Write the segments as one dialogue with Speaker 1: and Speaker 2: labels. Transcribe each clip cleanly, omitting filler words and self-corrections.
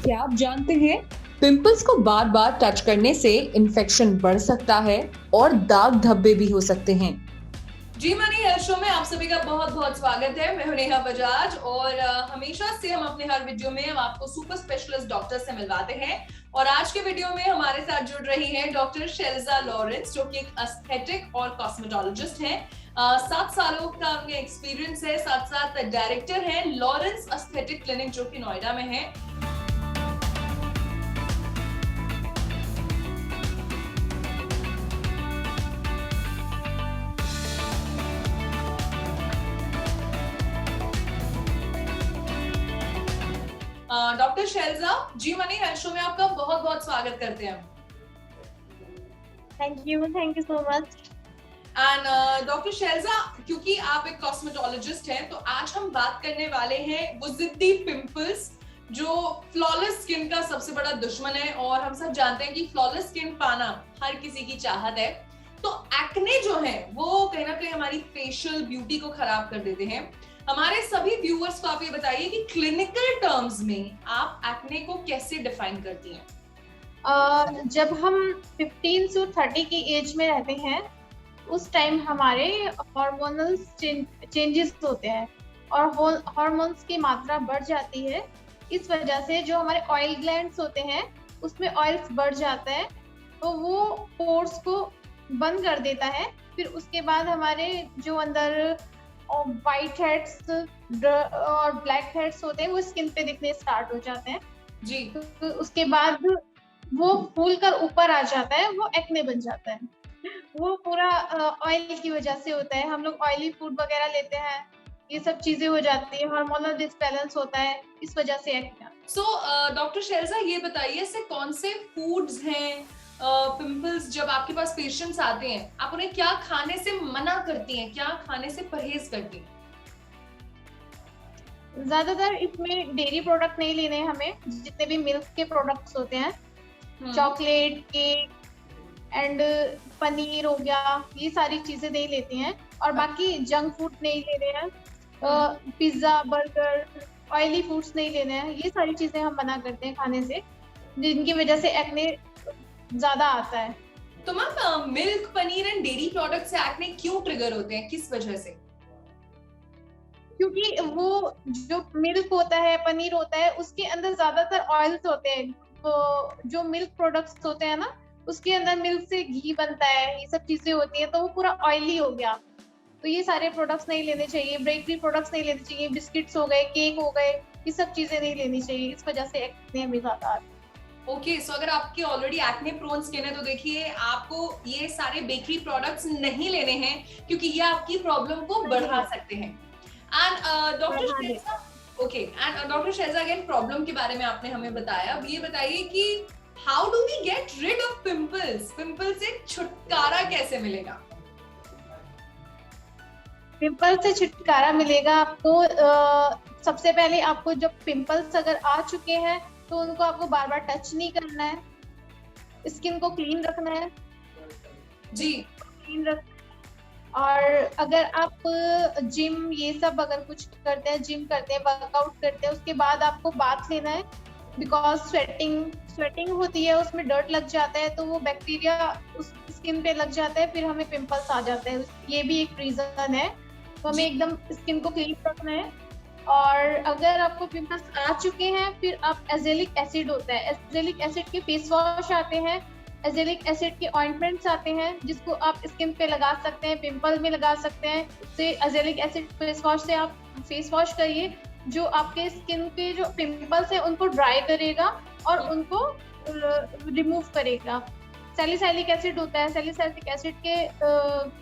Speaker 1: क्या आप जानते हैं पिंपल्स को बार बार टच करने से इन्फेक्शन बढ़ सकता है और दाग धब्बे भी हो सकते हैं।
Speaker 2: जी मनी हेल्थ शो में आप सभी का बहुत बहुत स्वागत है। मैं हूं नेहा बजाज और हमेशा से हम अपने हर वीडियो में हम आपको सुपर स्पेशलिस्ट डॉक्टर से मिलवाते हैं। और आज के वीडियो में हमारे साथ जुड़ रही हैं डॉक्टर शेल्जा लॉरेंस, जो कि एक एस्थेटिक और कॉस्मेटोलॉजिस्ट हैं। 7 सालों का उनका एक्सपीरियंस है, साथ साथ डायरेक्टर हैं लॉरेंस एस्थेटिक क्लिनिक, जो कि नोएडा में है। Doctor Shelja ji, money health show में आपका बहुत बहुत स्वागत करते हैं।
Speaker 3: Thank you so much.
Speaker 2: And doctor Shelja, क्योंकि आप एक कॉस्मेटोलॉजिस्ट हैं, तो आज हम बात करने वाले हैं वो जिद्दी पिंपल्स, जो फ्लॉलेस स्किन का सबसे बड़ा दुश्मन है। और हम सब जानते हैं कि फ्लॉलेस स्किन पाना हर किसी की चाहत है। तो एक्ने जो है वो कहीं ना कहीं हमारी फेशियल ब्यूटी को खराब कर देते हैं। हमारे सभी व्यूअर्स को आप ये बताइए कि क्लिनिकल टर्म्स में आप एक्ने को कैसे डिफाइन करती हैं?
Speaker 3: जब हम 15 से 30 की एज में रहते हैं, उस टाइम हमारे हार्मोनल चेंजेस होते हैं और हार्मोन्स की मात्रा बढ़ जाती है। इस वजह से जो हमारे ऑयल ग्लैंड्स होते हैं उसमें ऑयल्स बढ़ जाता है, तो वो पोर्स को बंद कर देता है। फिर उसके बाद हमारे जो अंदर वाइट हेड्स और ब्लैक हेड्स होते हैं वो स्किन पे दिखने स्टार्ट हो जाते हैं
Speaker 2: जी।
Speaker 3: तो उसके बाद वो फूल कर ऊपर आ जाता है, वो एक्ने बन जाता है। वो पूरा ऑयल की वजह से होता है। हम लोग ऑयली फूड वगैरह लेते हैं, ये सब चीजें हो जाती है, हार्मोनल डिसबैलेंस होता है, इस वजह से एक्ने।
Speaker 2: डॉक्टर शेल्जा, ये बताइए ऐसे कौन से फूड्स हैं पिंपल्स जब आपके पास पेशेंट्स आते हैं, आप उन्हें क्या खाने से मना करती हैं, क्या खाने से परहेज करती हैं?
Speaker 3: ज्यादातर इसमें डेयरी प्रोडक्ट नहीं लेने हैं हमें। जितने भी मिल्क के प्रोडक्ट्स होते हैं, चॉकलेट, केक एंड पनीर हो गया, ये सारी चीजें नहीं लेती हैं। और बाकी जंक फूड नहीं ले रहे हैं, पिज्जा, बर्गर, ऑयली फूड्स नहीं लेने हैं। ये सारी चीजें हम मना करते हैं खाने से, जिनकी वजह से एक्ने ज्यादा आता है।
Speaker 2: तो ma'am, milk, paneer and dairy product से एक्ने क्यों ट्रिगर होते हैं, किस वजह से?
Speaker 3: क्योंकि वो जो मिल्क होता है, पनीर होता है, उसके अंदर ज्यादातर ऑयल्स होते हैं। तो जो मिल्क प्रोडक्ट्स होते हैं ना, उसके अंदर मिल्क से घी बनता है, ये सब चीजें होती हैं, तो वो पूरा ऑयली हो गया। तो ये सारे प्रोडक्ट्स नहीं लेने चाहिए। बेकरी प्रोडक्ट्स नहीं लेने चाहिए, बिस्किट्स हो गए, केक हो गए, ये सब चीजें नहीं लेनी चाहिए। इस वजह से एक्ने में ज्यादा आता है।
Speaker 2: ओके, सो अगर आपके ऑलरेडी एक्ने प्रोन स्किन है तो देखिए आपको ये सारे बेकरी प्रोडक्ट्स नहीं लेने हैं, क्योंकि ये आपकी प्रॉब्लम को बढ़ा सकते हैं। And doctor Shelja, okay, and doctor Shelja, again problem के बारे में आपने हमें बताया। अब ये बताइए कि how do we get rid of pimples? Pimple से छुटकारा कैसे मिलेगा?
Speaker 3: पिंपल से छुटकारा मिलेगा आपको, सबसे पहले आपको जब पिंपल्स अगर आ चुके हैं तो उनको आपको बार बार टच नहीं करना है, स्किन को क्लीन रखना है
Speaker 2: जी,
Speaker 3: क्लीन रखना है। और अगर आप जिम ये सब अगर कुछ करते हैं, जिम करते हैं, वर्कआउट करते हैं, उसके बाद आपको बाथ लेना है। बिकॉज स्वेटिंग होती है, उसमें डर्ट लग जाता है, तो वो बैक्टीरिया उस स्किन पे लग जाता है, फिर हमें पिंपल्स आ जाते हैं। ये भी एक रीजन है। तो हमें एकदम स्किन को क्लीन रखना है। और अगर आपको पिंपल्स आ चुके हैं, फिर आप एजेलिक एसिड होता है, एजेलिक एसिड के फेस वॉश आते हैं, एजेलिक एसिड के ऑइंटमेंट्स आते हैं, जिसको आप स्किन पे लगा सकते हैं, पिंपल में लगा सकते हैं। उससे एजेलिक एसिड फेस वॉश से आप फेस वॉश करिए, जो आपके स्किन पे जो पिंपल्स है उनको ड्राई करेगा और उनको रिमूव करेगा। सैलिसाइलिक एसिड होता है, सैलिसाइलिक एसिड के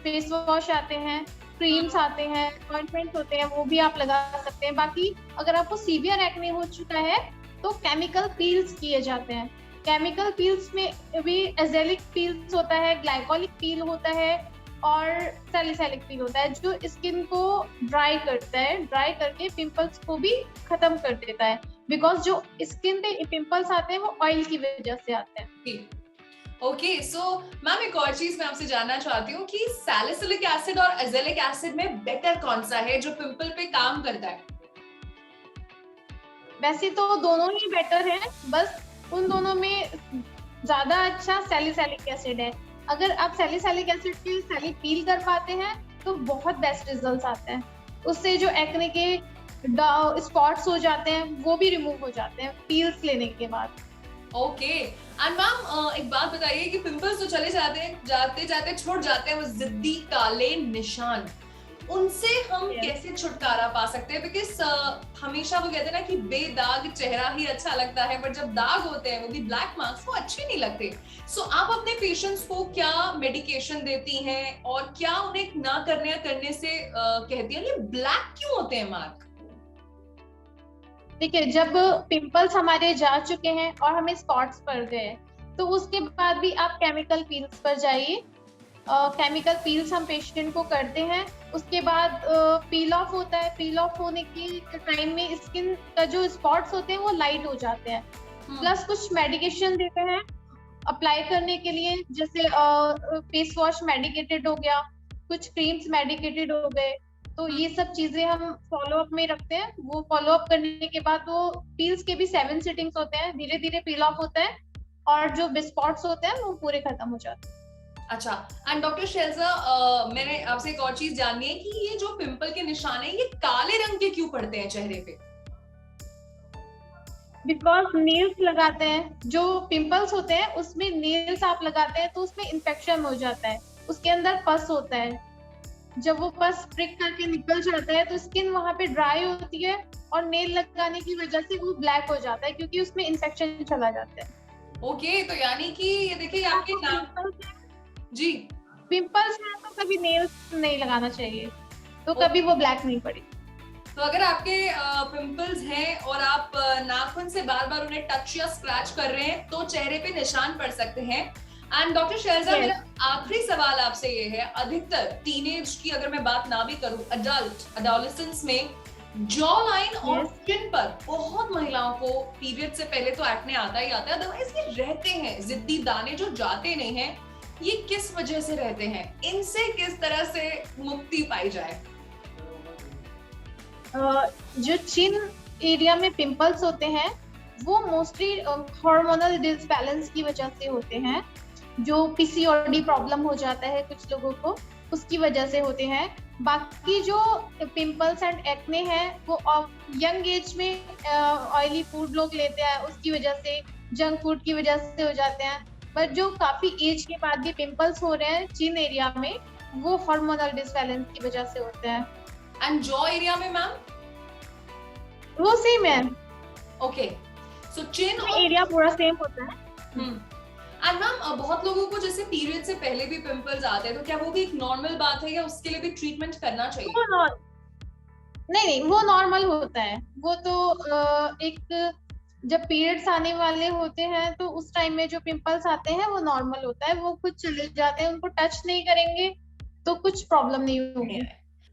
Speaker 3: फेस वॉश आते हैं, क्रीम्स आते हैं, ऑइंटमेंट होते हैं, वो भी आप लगा सकते हैं। बाकी अगर आपको सीवियर एक्ने हो चुका है तो केमिकल पील्स किए जाते हैं। केमिकल पील्स में भी एजेलिक पील्स होता है, ग्लाइकोलिक पील होता है और सैलिसाइलिक पील होता है, जो स्किन को ड्राई करता है, ड्राई करके पिंपल्स को भी खत्म कर देता है। बिकॉज जो स्किन पे पिंपल्स आते हैं वो ऑयल की वजह से आते हैं।
Speaker 2: ओके, सो मैम, एक और चीज मैं आपसे जानना चाहती हूँ कि सैलिसिलिक एसिड और एजेलिक एसिड में बेटर कौन सा है जो पिंपल पे काम करता है?
Speaker 3: वैसे तो दोनों ही बेटर हैं, बस उन दोनों में ज्यादा अच्छा सैलिसिलिक एसिड है। अगर आप सैलिसिलिक एसिड की सैलिक पील कर पाते हैं तो बहुत बेस्ट रिजल्ट्स आते हैं। उससे जो एक्ने के स्पॉट्स हो जाते हैं वो भी रिमूव हो जाते हैं पील्स लेने के बाद।
Speaker 2: ओके एंड मैम एक बात बताइए कि पिंपल्स तो चले जाते हैं, जाते जाते छूट जाते हैं वो जिद्दी काले निशान, उनसे हम
Speaker 3: Yes.
Speaker 2: कैसे छुटकारा पा सकते हैं? बिकॉज हमेशा वो कहते हैं ना कि बेदाग चेहरा ही अच्छा लगता है, बट जब दाग होते हैं वो भी ब्लैक मार्क्स, वो अच्छे नहीं लगते। सो आप अपने पेशेंट्स को क्या मेडिकेशन देती हैं और क्या उन्हें ना करने से कहती हैं ये ब्लैक क्यों होते हैं मार्क?
Speaker 3: देखिए, जब पिंपल्स हमारे जा चुके हैं और हमें स्पॉट्स पड़ गए तो उसके बाद भी आप केमिकल पील्स पर जाइए। केमिकल पील्स हम पेशेंट को करते हैं, उसके बाद पील ऑफ होता है। पील ऑफ होने के टाइम में स्किन का जो स्पॉट्स होते हैं वो लाइट हो जाते हैं। प्लस कुछ मेडिकेशन देते हैं अप्लाई करने के लिए, जैसे फेस वॉश मेडिकेटेड हो गया, कुछ क्रीम्स मेडिकेटेड हो गए। तो ये सब चीजें हम फॉलो अप में रखते हैं। वो फॉलो अप करने के बाद वो पील्स के भी 7 सिटिंग्स होते हैं, धीरे धीरे पील ऑफ होता है और जो स्पॉट्स होते हैं वो पूरे खत्म हो जाते हैं।
Speaker 2: अच्छा एंड डॉक्टर शेल्जा, मैंने आपसे एक और चीज जाननी है कि ये जो पिंपल के निशान है ये काले रंग के क्यों पड़ते हैं चेहरे पे?
Speaker 3: बिकॉज नेल्स लगाते हैं, जो पिंपल्स होते हैं उसमें नेल्स आप लगाते हैं तो उसमें इन्फेक्शन हो जाता है, उसके अंदर पस होता है। जब वो पस प्रिक करके निकल जाता है तो स्किन वहां पे ड्राई होती है और नेल लगाने की वजह से वो ब्लैक हो जाता है क्योंकि उसमें इन्फेक्शन चला जाता है।
Speaker 2: ओके तो यानी कि ये देखिए आपके नाम जी
Speaker 3: पिंपल्स है तो कभी नेल्स नहीं लगाना चाहिए, तो कभी वो ब्लैक नहीं पड़ी।
Speaker 2: तो अगर आपके पिंपल्स हैं और आप नाखून से बार बार उन्हें टच या स्क्रैच कर रहे हैं तो चेहरे पे निशान पड़ सकते हैं। And doctor Shelja,
Speaker 3: Yes.
Speaker 2: मेरा आखिरी सवाल आपसे ये है, अधिकतर टीनेज की अगर मैं बात ना भी करूं, अडोलेसेंस में जॉ लाइन और
Speaker 3: Yes.
Speaker 2: स्किन पर बहुत महिलाओं को पीरियड से पहले तो एक्ने आता ही आता है, अदरवाइज ये रहते हैं जिद्दी दाने जो जाते नहीं हैं। ये किस वजह से रहते हैं? इनसे किस तरह से मुक्ति पाई जाए?
Speaker 3: जो चिन एरिया में पिंपल्स होते हैं वो मोस्टली हार्मोनल डिसबैलेंस की वजह से होते हैं। जो पीसीओडी प्रॉब्लम हो जाता है कुछ लोगों को, उसकी वजह से होते हैं। बाकी जो पिंपल्स एंड एक्ने हैं वो यंग एज में ऑयली फूड लोग लेते हैं उसकी वजह से, जंक फूड की वजह से हो जाते हैं। बट जो काफी एज के बाद भी पिंपल्स हो रहे हैं चिन एरिया में, वो हार्मोनल डिसबैलेंस की वजह से होते हैं।
Speaker 2: एंड जॉ एरिया में मैम?
Speaker 3: वो सेम है,
Speaker 2: ओके सो चिन और
Speaker 3: एरिया पूरा सेम होता है।
Speaker 2: एंड मैम बहुत लोगों को जैसे पीरियड से पहले भी पिंपल्स आते हैं, तो क्या वो भी एक नॉर्मल बात है या उसके लिए भी ट्रीटमेंट करना चाहिए?
Speaker 3: नहीं, वो नॉर्मल होता है। वो तो एक जब पीरियड्स आने वाले होते हैं तो उस टाइम में जो पिंपल्स आते हैं वो नॉर्मल होता है, वो खुद चले जाते हैं, उनको टच नहीं करेंगे तो कुछ प्रॉब्लम नहीं होगी।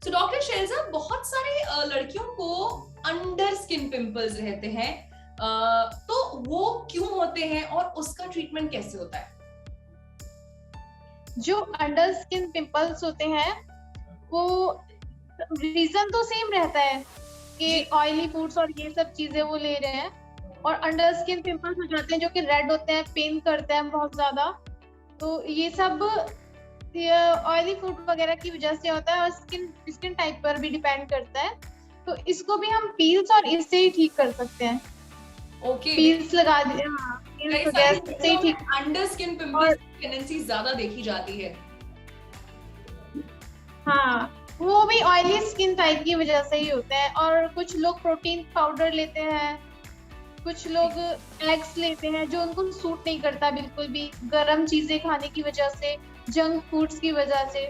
Speaker 2: तो डॉक्टर शेल्जा, बहुत सारे लड़कियों को अंडर स्किन पिंपल्स रहते हैं, तो वो क्यों होते हैं और उसका ट्रीटमेंट कैसे होता है?
Speaker 3: जो अंडर स्किन पिंपल्स होते हैं वो रीजन तो सेम रहता है कि ऑयली फूड्स और ये सब चीजें वो ले रहे हैं, और अंडर स्किन पिंपल्स हो जाते हैं जो कि रेड होते हैं, पेन करते हैं बहुत ज्यादा। तो ये सब ऑयली फूड वगैरह की वजह से होता है और स्किन टाइप पर भी डिपेंड करता है। तो इसको भी हम पील्स और इससे ही ठीक कर सकते हैं।
Speaker 2: ओके
Speaker 3: पील्स लगा दिए, हाँ, पील्स वगैरह से ही ठीक।
Speaker 2: अंडर स्किन पिंपल्स की टेंडेंसी ज्यादा देखी जाती है।
Speaker 3: हाँ, वो भी ऑयली स्किन टाइप की वजह से ही होता है। और कुछ लोग प्रोटीन पाउडर लेते हैं, कुछ लोग एग्स लेते हैं जो उनको सूट नहीं करता बिल्कुल भी, गर्म चीजें खाने की वजह से, जंक फूड्स की वजह से।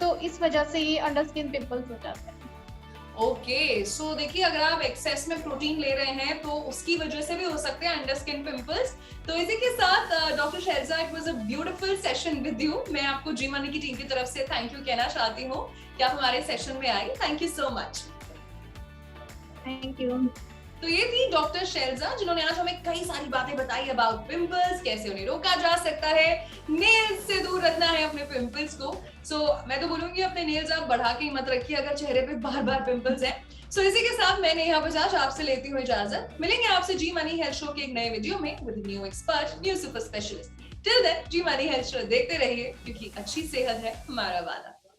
Speaker 3: तो इस वजह से ये अंडर स्किन पिंपल्स हो जाते हैं।
Speaker 2: ओके सो देखिए, अगर आप एक्सेस में प्रोटीन ले रहे हैं तो उसकी वजह से भी हो सकते हैं अंडर स्किन पिंपल्स। तो इसी के साथ doctor Shelja, it was a beautiful session with you. मैं आपको जी मनी की टीम की तरफ से थैंक यू कहना चाहती हूँ कि आप हमारे सेशन में आई। Thank you so much.
Speaker 3: Thank you.
Speaker 2: तो ये थी डॉक्टर शेल्जा, जिन्होंने आज हमें कई सारी बातें बताई अबाउट पिंपल्स, कैसे उन्हें रोका जा सकता है, नेल्स से दूर रखना है अपने पिंपल्स को। मैं तो बोलूंगी अपने नेल्स आप बढ़ा के ही मत रखिए अगर चेहरे पे बार बार पिंपल्स हैं। इसी के साथ मैं नेहा बजाज आपसे लेती हूँ इजाजत। मिलेंगे आपसे जी मनी हेल्थ शो के एक नए वीडियो में with new expert, new super specialist. Till then Zee money health show देखते रहिए, क्योंकि अच्छी सेहत है हमारा वादा।